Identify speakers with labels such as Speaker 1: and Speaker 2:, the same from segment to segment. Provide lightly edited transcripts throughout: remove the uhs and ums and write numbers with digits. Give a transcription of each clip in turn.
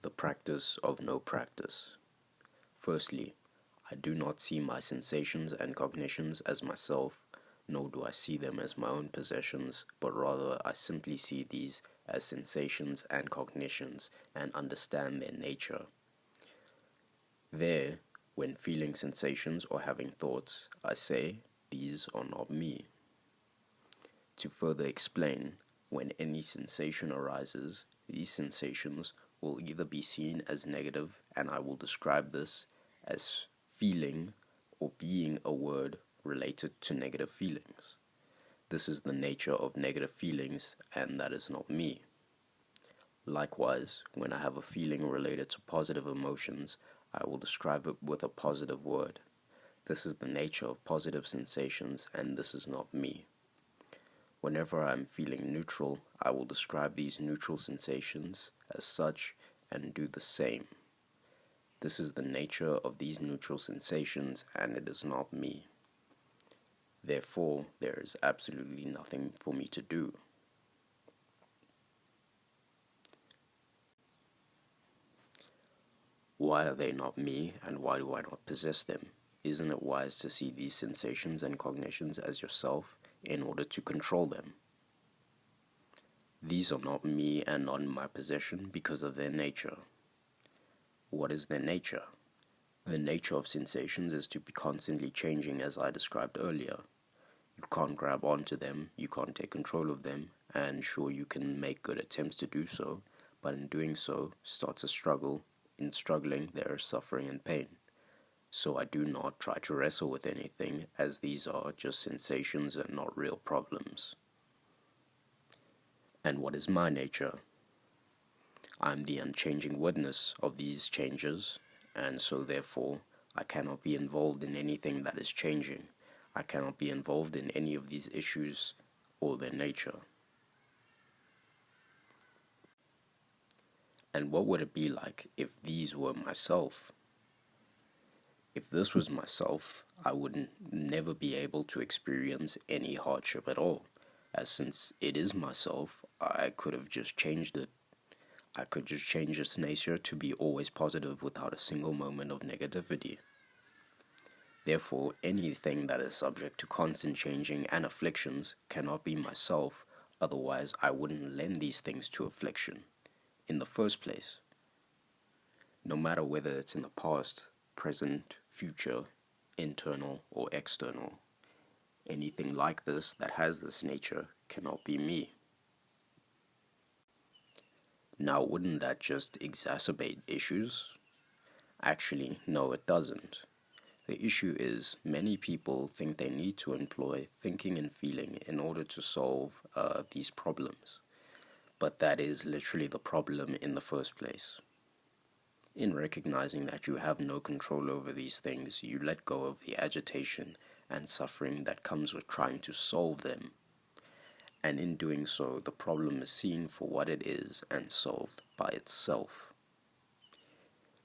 Speaker 1: The practice of no practice. Firstly, I do not see my sensations and cognitions as myself, nor do I see them as my own possessions, but rather I simply see these as sensations and cognitions and understand their nature. There, when feeling sensations or having thoughts, I say, these are not me. To further explain, when any sensation arises, these sensations will either be seen as negative, and I will describe this as feeling or being a word related to negative feelings. This is the nature of negative feelings, and that is not me. Likewise, when I have a feeling related to positive emotions, I will describe it with a positive word. This is the nature of positive sensations, and this is not me. Whenever I am feeling neutral, I will describe these neutral sensations as such and do the same. This is the nature of these neutral sensations, and it is not me. Therefore, there is absolutely nothing for me to do. Why are they not me, and why do I not possess them? Isn't it wise to see these sensations and cognitions as yourself in order to control them? These are not me and not in my possession because of their nature. What is their nature? The nature of sensations is to be constantly changing, as I described earlier. You can't grab onto them, you can't take control of them, and sure, you can make good attempts to do so, but in doing so starts a struggle. In struggling, there is suffering and pain. So I do not try to wrestle with anything, as these are just sensations and not real problems. And what is my nature? I am the unchanging witness of these changes, and so therefore I cannot be involved in anything that is changing. I cannot be involved in any of these issues or their nature. And what would it be like if these were myself? If this was myself, I would never be able to experience any hardship at all, as since it is myself, I could have just changed it. I could just change its nature to be always positive without a single moment of negativity. Therefore, anything that is subject to constant changing and afflictions cannot be myself, otherwise I wouldn't lend these things to affliction in the first place. No matter whether it's in the past, present, future, internal, or external, anything like this that has this nature cannot be me. Now, wouldn't that just exacerbate issues? Actually, no, it doesn't. The issue is many people think they need to employ thinking and feeling in order to solve these problems. But that is literally the problem in the first place. In recognizing that you have no control over these things, you let go of the agitation and suffering that comes with trying to solve them. And in doing so, the problem is seen for what it is and solved by itself.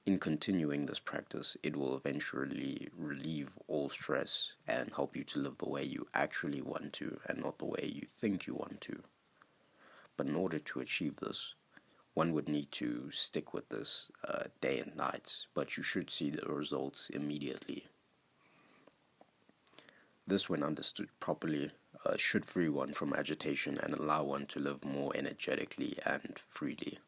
Speaker 1: In continuing this practice, it will eventually relieve all stress and help you to live the way you actually want to and not the way you think you want to. But in order to achieve this, one would need to stick with this day and night, but you should see the results immediately. This, when understood properly, should free one from agitation and allow one to live more energetically and freely.